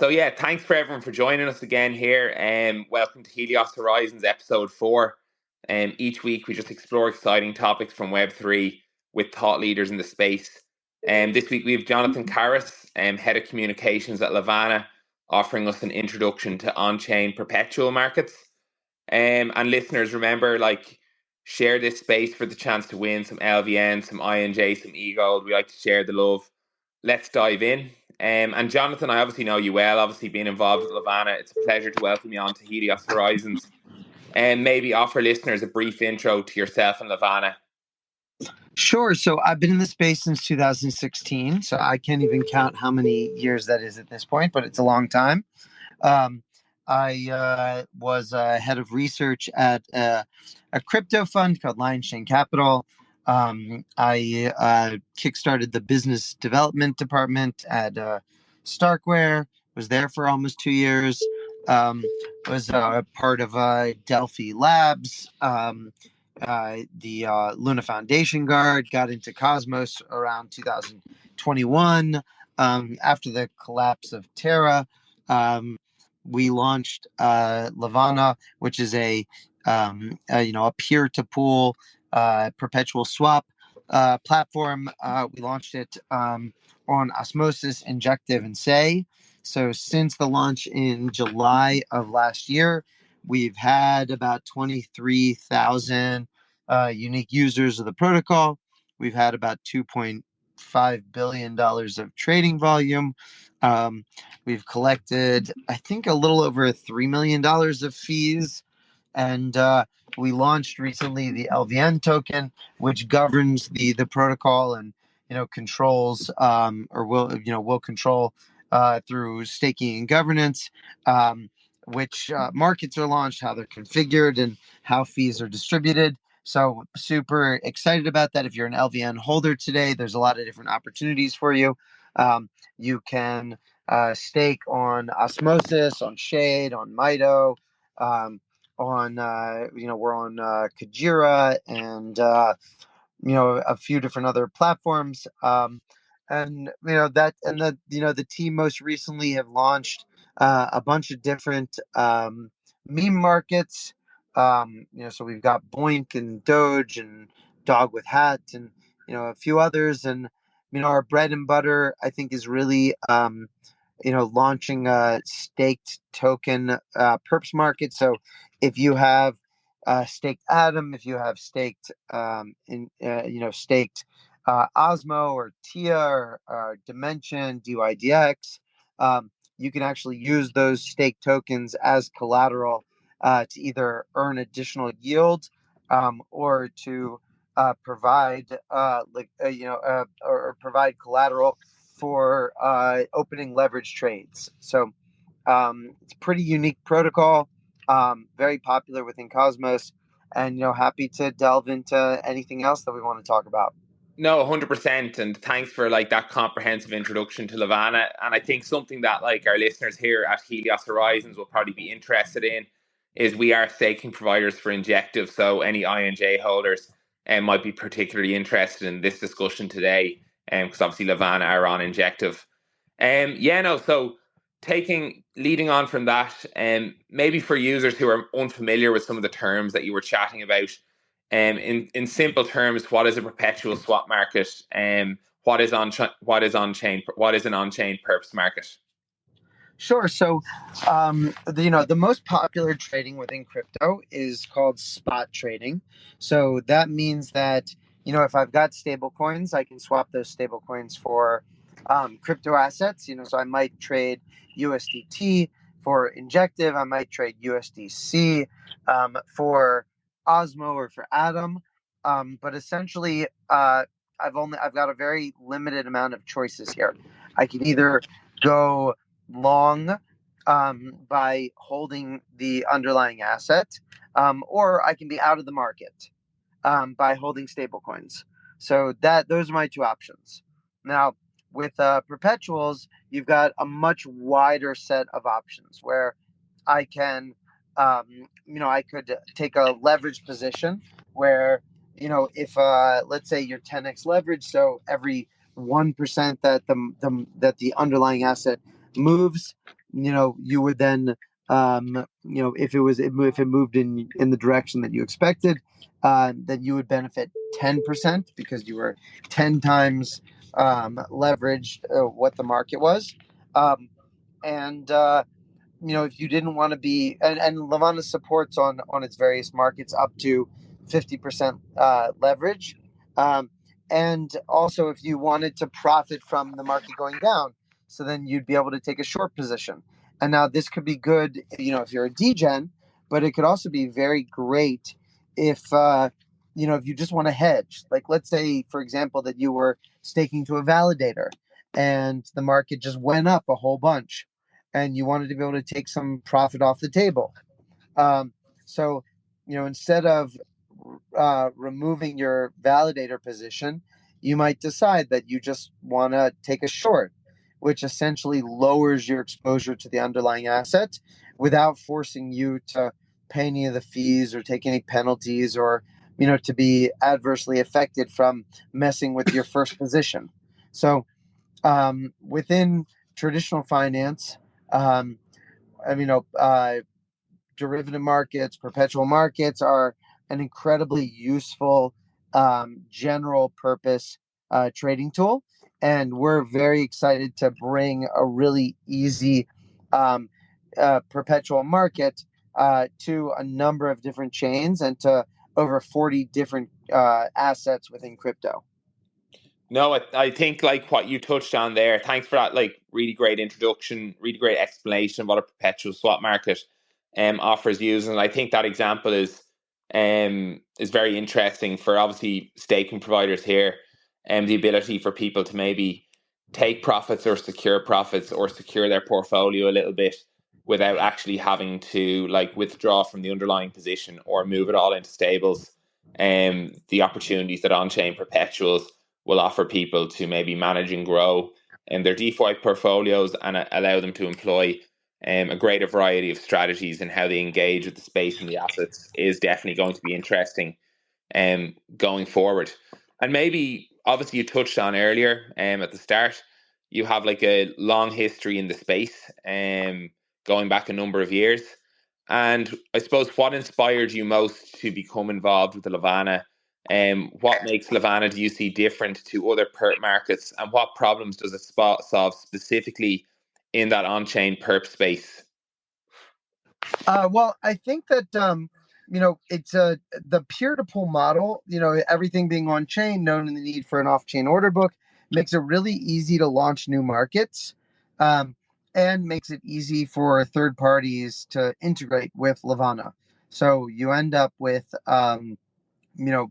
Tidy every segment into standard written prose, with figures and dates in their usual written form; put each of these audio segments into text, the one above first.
So yeah, thanks for everyone for joining us again here. Welcome to Helios Horizons episode 4. Each week we just explore exciting topics from Web3 with thought leaders in the space. This week we have Jonathan Caras, Head of Communications at Levana, offering us an introduction to on-chain perpetual markets. And listeners, remember, share this space for the chance to win some LVN, some INJ, some eGold. We like to share the love. Let's dive in. And Jonathan, I obviously know you well, obviously being involved with Levana. It's a pleasure to welcome you on to Helios Horizons. And maybe offer listeners a brief intro to yourself and Levana. Sure. So I've been in the space since 2016. So I can't even count how many years that is at this point, but it's a long time. I was head of research at a crypto fund called Lion Chain Capital. I kickstarted the business development department at Starkware. Was there for almost 2 years. Was part of Delphi Labs. The Luna Foundation Guard, got into Cosmos around 2021. After the collapse of Terra, we launched Levana, which is a peer-to-pool perpetual swap platform. We launched it on Osmosis, Injective, and Say. So since the launch in July of last year, we've had about 23,000 unique users of the protocol. We've had about $2.5 billion of trading volume. We've collected, I think, a little over $3 million of fees. And we launched recently the LVN token, which governs the protocol and controls will control through staking and governance, which markets are launched, how they're configured, and how fees are distributed. So super excited about that. If you're an LVN holder today, there's a lot of different opportunities for you. You can stake on Osmosis, on Shade, on Mito, we're on Kajira, and a few different other platforms. The team most recently have launched a bunch of different meme markets. So we've got Boink and Doge and Dog with Hat and a few others. And our bread and butter, I think, is really launching a staked token perps market. So if you have staked Atom, if you have staked staked Osmo or TIA or Dimension, DYDX, you can actually use those staked tokens as collateral to either earn additional yield or to provide provide collateral for opening leverage trades. So it's a pretty unique protocol, very popular within Cosmos, and happy to delve into anything else that we want to talk about. No, 100%. And thanks for that comprehensive introduction to Levana. And I think something that our listeners here at Helios Horizons will probably be interested in is we are staking providers for Injective. So any INJ holders might be particularly interested in this discussion today, because obviously Levana are on Injective. So leading on from that, maybe for users who are unfamiliar with some of the terms that you were chatting about, in simple terms, what is a perpetual swap market? What is an on-chain perps market? Sure. So, the most popular trading within crypto is called spot trading. So that means that if I've got stable coins, I can swap those stable coins for crypto assets. So I might trade USDT for Injective. I might trade USDC for Osmo or for Atom. But essentially, I've got a very limited amount of choices here. I can either go long by holding the underlying asset, or I can be out of the market by holding stablecoins. So those are my two options. Now, with perpetuals, you've got a much wider set of options where I can, I could take a leverage position where, if let's say you're 10x leverage, so every 1% that the underlying asset moves, you would then, if it moved in the direction that you expected, then you would benefit 10% because you were 10 times leveraged what the market was. And if you didn't want to be, and Levana supports on its various markets up to 50% leverage. Um, and also, if you wanted to profit from the market going down, so then you'd be able to take a short position. And now this could be good, if you're a degen, but it could also be very great if you just want to hedge. Like, let's say, for example, that you were staking to a validator and the market just went up a whole bunch and you wanted to be able to take some profit off the table. Um, so, instead of removing your validator position, you might decide that you just want to take a short, which essentially lowers your exposure to the underlying asset without forcing you to pay any of the fees or take any penalties or, to be adversely affected from messing with your first position. So, within traditional finance, um, I mean, derivative markets, perpetual markets are an incredibly useful general purpose trading tool. And we're very excited to bring a really easy perpetual market to a number of different chains and to over 40 different assets within crypto. No, I think like what you touched on there. Thanks for that. Like really great introduction, really great explanation of what a perpetual swap market offers you. And I think that example is very interesting for obviously staking providers here, and the ability for people to maybe take profits or secure their portfolio a little bit without actually having to like withdraw from the underlying position or move it all into stables. The opportunities that on-chain perpetuals will offer people to maybe manage and grow their DeFi portfolios and allow them to employ a greater variety of strategies and how they engage with the space and the assets is definitely going to be interesting going forward. And maybe, obviously, you touched on earlier at the start, you have like a long history in the space, going back a number of years. And I suppose what inspired you most to become involved with the Levana? What makes Levana, do you see, different to other perp markets? And what problems does it solve specifically in that on-chain perp space? Well, I think that it's the peer-to-pool model. Everything being on chain, known the need for an off-chain order book, makes it really easy to launch new markets, um, and makes it easy for third parties to integrate with Levana. So you end up with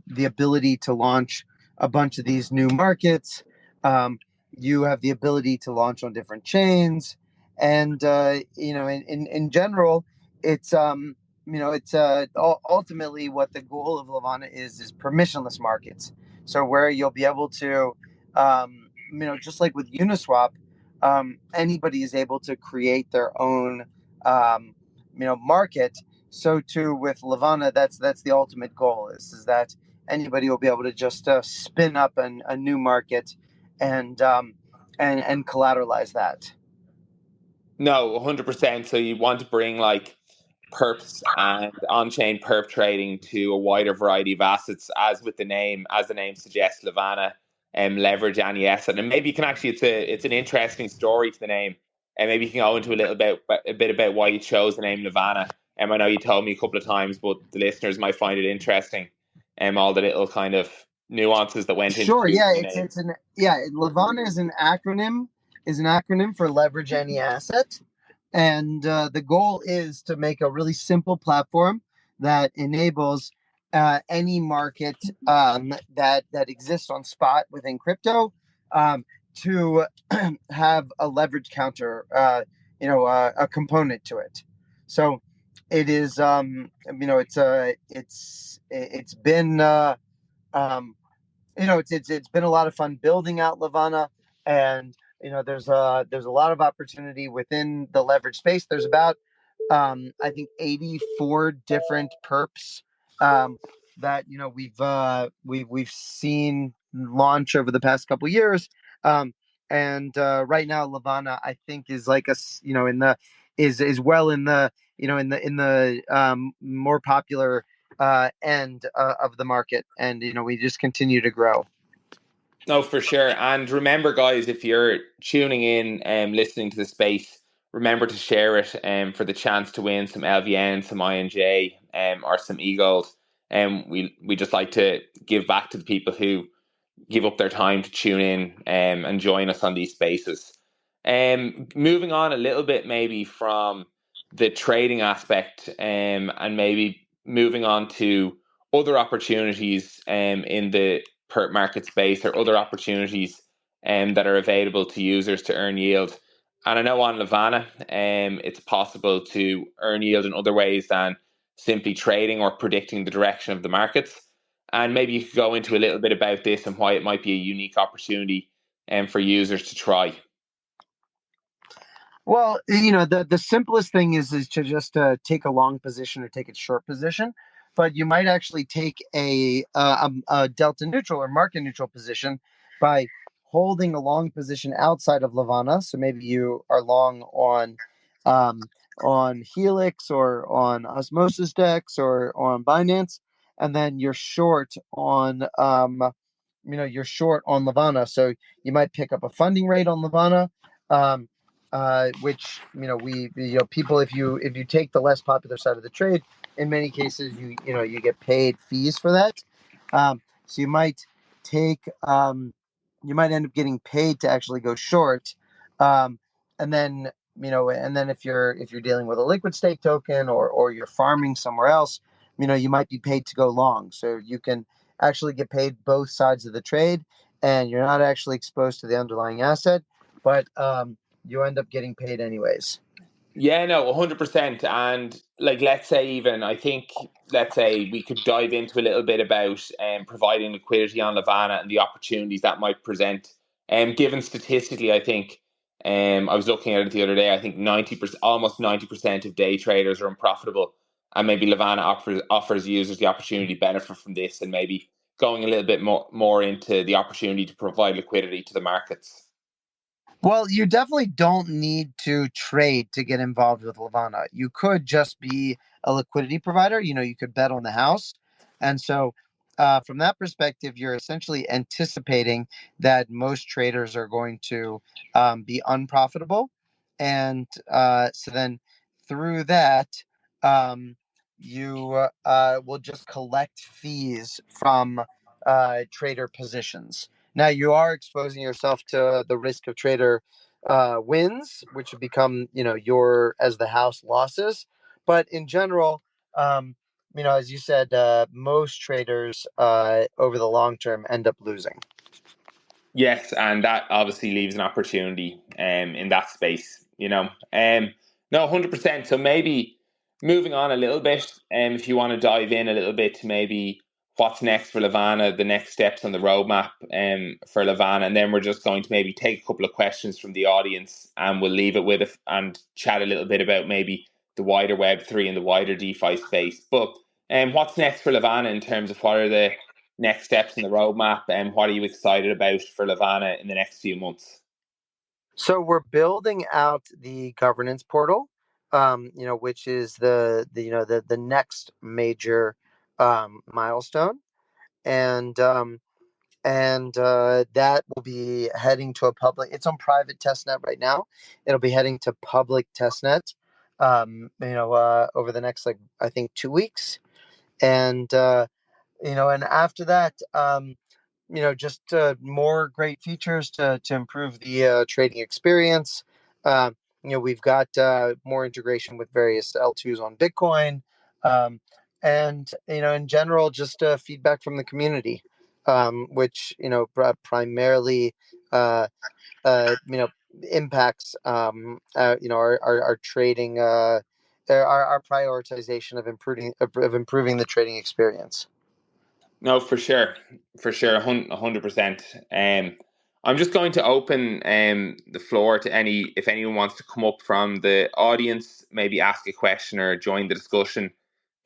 the ability to launch a bunch of these new markets. You have the ability to launch on different chains, and in general, it's ultimately what the goal of Levana is permissionless markets. So where you'll be able to, just like with Uniswap, anybody is able to create their own, market. So too with Levana, that's the ultimate goal is that anybody will be able to just spin up a new market and and collateralize that. No, 100%. So you want to bring like perps and on-chain perp trading to a wider variety of assets, as the name suggests, Levana, leverage any asset. And maybe you can actually, it's an interesting story to the name, and maybe you can go into a bit about why you chose the name Levana. I know you told me a couple of times, but the listeners might find it interesting, all the little kind of nuances that went into Sure. Yeah. choosing the It's name. it's an yeah. Levana is an acronym for leverage any asset. And the goal is to make a really simple platform that enables any market that exists on spot within crypto to have a leverage counter, a component to it. So it is, it's been. Um, it's been a lot of fun building out Levana, and there's a lot of opportunity within the leverage space. There's about I think 84 different perps that we've seen launch over the past couple years, and right now Levana, I think, is like in the is well in the more popular end of the market, and we just continue to grow. No, for sure. And remember, guys, if you're tuning in and listening to the space, remember to share it for the chance to win some LVN, some INJ, or some e-gold. And we just like to give back to the people who give up their time to tune in and join us on these spaces. Moving on a little bit, maybe from the trading aspect, and maybe moving on to other opportunities in the perp market space, or other opportunities that are available to users to earn yield. And I know on Levana, it's possible to earn yield in other ways than simply trading or predicting the direction of the markets. And maybe you could go into a little bit about this and why it might be a unique opportunity for users to try. Well, the simplest thing is to just take a long position or take a short position, but you might actually take a delta neutral or market neutral position by holding a long position outside of Levana. So maybe you are long um, on Helix or on Osmosis Dex or on Binance, and then you're short on Levana. So you might pick up a funding rate on Levana. Um, which people, if you take the less popular side of the trade, in many cases you get paid fees for that. So take you might end up getting paid to actually go short, and then if you're dealing with a liquid stake token, or you're farming somewhere else, you might be paid to go long. So you can actually get paid both sides of the trade, and you're not actually exposed to the underlying asset, but you end up getting paid anyways. Yeah, no, 100%. And like, let's say, even, I think, let's say we could dive into a little bit about providing liquidity on Levana and the opportunities that might present. Given statistically, I think, I was looking at it the other day, I think 90%, almost 90% of day traders are unprofitable. And maybe Levana offers users the opportunity to benefit from this, and maybe going a little bit more into the opportunity to provide liquidity to the markets. Well, you definitely don't need to trade to get involved with Levana. You could just be a liquidity provider. You could bet on the house. And so, from that perspective, you're essentially anticipating that most traders are going to be unprofitable. And so then through that, you will just collect fees from trader positions. Now you are exposing yourself to the risk of trader wins, which would become, your as the house losses. But in general, as you said, most traders over the long term end up losing. Yes, and that obviously leaves an opportunity in that space, you know. No, 100%. So maybe moving on a little bit, if you want to dive in a little bit to maybe what's next for Levana, the next steps on the roadmap for Levana, and then we're just going to maybe take a couple of questions from the audience, and we'll leave it with it and chat a little bit about maybe the wider Web3 and the wider DeFi space. But what's next for Levana in terms of what are the next steps in the roadmap, and what are you excited about for Levana in the next few months? So we're building out the governance portal, which is the next major milestone, and that will be heading to a public. It's on private testnet right now. It'll be heading to public testnet, over the next, like, I think 2 weeks, and and after that, just more great features to improve the trading experience. We've got more integration with various L2s on Bitcoin, and in general, just feedback from the community, which primarily uh, impacts our trading, our prioritization of improving the trading experience. No, for sure, 100%. I'm just going to open the floor to any if anyone wants to come up from the audience, maybe ask a question or join the discussion.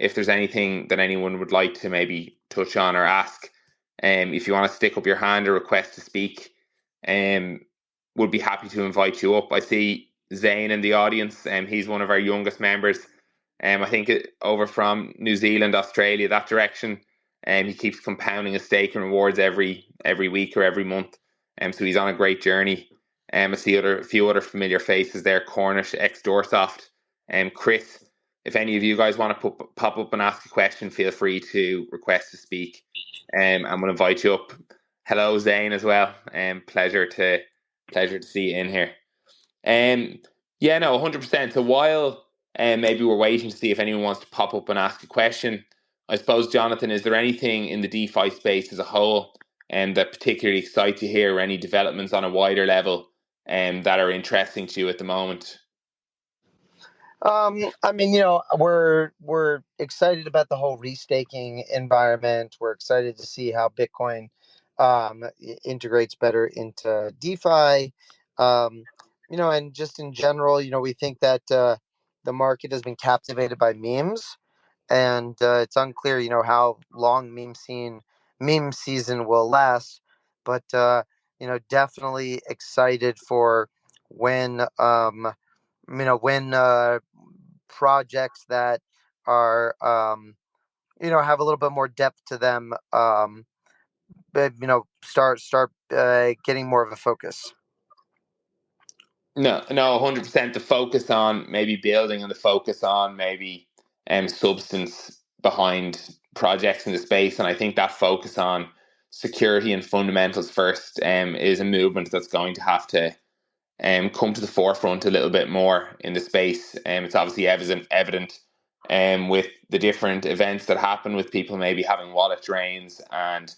If there's anything that anyone would like to maybe touch on or ask, if you want to stick up your hand or request to speak, um, would be happy to invite you up. I see Zane in the audience, and he's one of our youngest members. I think over from New Zealand, Australia, that direction. And he keeps compounding his stake and rewards every week or every month. So he's on a great journey. I see a few other familiar faces there: Cornish, ex Doorsoft, and Chris. If any of you guys want to pop up and ask a question, feel free to request to speak. And we'll invite you up. Hello, Zane, as well. Pleasure to see you in here. Yeah, no, 100%. So while maybe we're waiting to see if anyone wants to pop up and ask a question, I suppose, Jonathan, is there anything in the DeFi space as a whole that particularly excites you here, or any developments on a wider level that are interesting to you at the moment? I mean, we're excited about the whole restaking environment. We're excited to see how Bitcoin integrates better into DeFi. And just in general, we think that the market has been captivated by memes, and it's unclear, how long meme season will last. But definitely excited for when projects that are have a little bit more depth to them start getting more of a focus. No, 100%. The focus on maybe building, and the focus on maybe substance behind projects in the space. And I think that focus on security and fundamentals first is a movement that's going to have to come to the forefront a little bit more in the space. It's obviously evident with the different events that happen, with people maybe having wallet drains and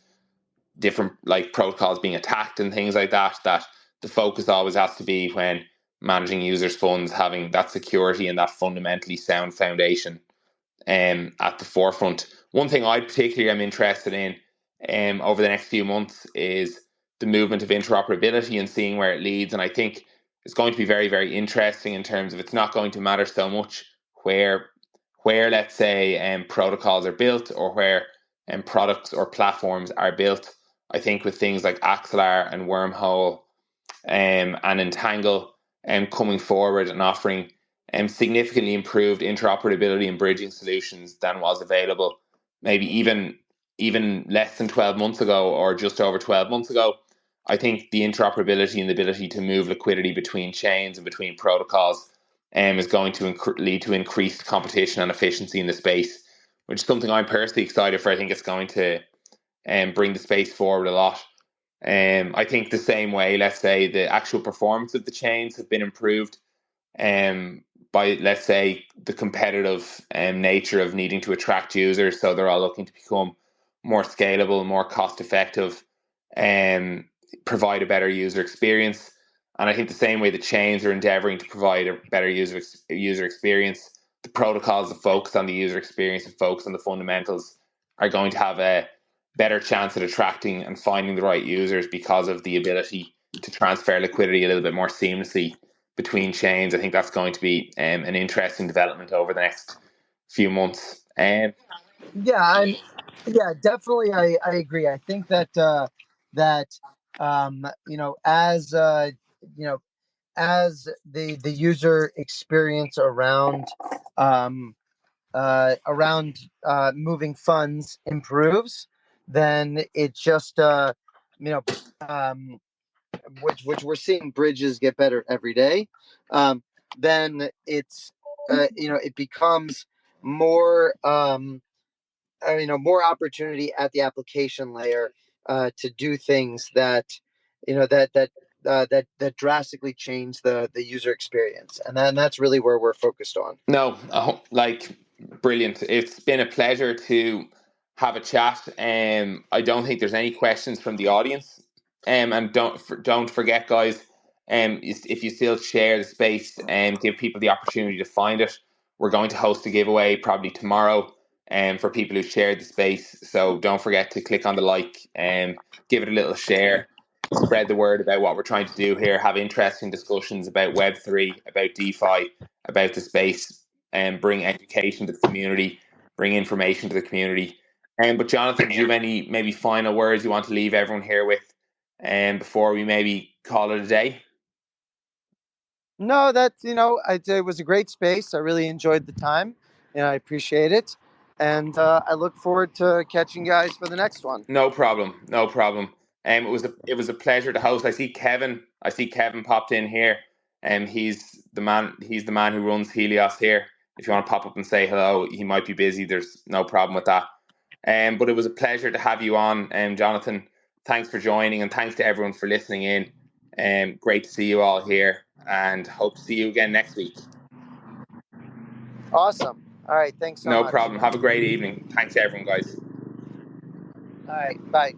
different like protocols being attacked and things like that, that the focus always has to be, when managing users' funds, having that security and that fundamentally sound foundation at the forefront. One thing I particularly am interested in over the next few months is the movement of interoperability and seeing where it leads. And I think it's going to be very, very interesting in terms of, it's not going to matter so much where let's say protocols are built, or where products or platforms are built. I think with things like Axelar and Wormhole and Entangle coming forward and offering significantly improved interoperability and bridging solutions than was available maybe even less than 12 months ago, or just over 12 months ago. I think the interoperability and the ability to move liquidity between chains and between protocols is going to lead to increased competition and efficiency in the space, which is something I'm personally excited for. I think it's going to bring the space forward a lot. I think the same way, let's say, the actual performance of the chains have been improved by, let's say, the competitive nature of needing to attract users. So they're all looking to become more scalable, more cost effective, and provide a better user experience. And I think the same way the chains are endeavoring to provide a better user experience, the protocols that focus on the user experience and focus on the fundamentals are going to have a better chance at attracting and finding the right users, because of the ability to transfer liquidity a little bit more seamlessly between chains. I think that's going to be an interesting development over the next few months. Yeah, yeah, definitely. I agree. I think that as as the user experience um, moving funds improves, then it just you know which we're seeing bridges get better every day. Then it becomes more more opportunity at the application layer to do things that that drastically change the user experience, and that's really where we're focused on. No, like, brilliant. It's been a pleasure to have a chat. I don't think there's any questions from the audience. And don't forget, guys. If you still share the space and give people the opportunity to find it, we're going to host a giveaway probably tomorrow. For people who shared the space. So don't forget to click on the like and give it a little share. Spread the word about what we're trying to do here. Have interesting discussions about Web3, about DeFi, about the space, and bring education to the community, bring information to the community. But Jonathan, do you have any maybe final words you want to leave everyone here with, before we maybe call it a day? No, that's, it was a great space. I really enjoyed the time, and I appreciate it. And I look forward to catching you guys for the next one. No problem, no problem. It was a pleasure to host. I see Kevin popped in here, and he's the man. He's the man who runs Helios here. If you want to pop up and say hello, he might be busy. There's no problem with that. But it was a pleasure to have you on, Jonathan. Thanks for joining, and thanks to everyone for listening in. Great to see you all here, and hope to see you again next week. Awesome. All right. Thanks so No much. problem. Have a great evening. Thanks, everyone, guys. All right. Bye.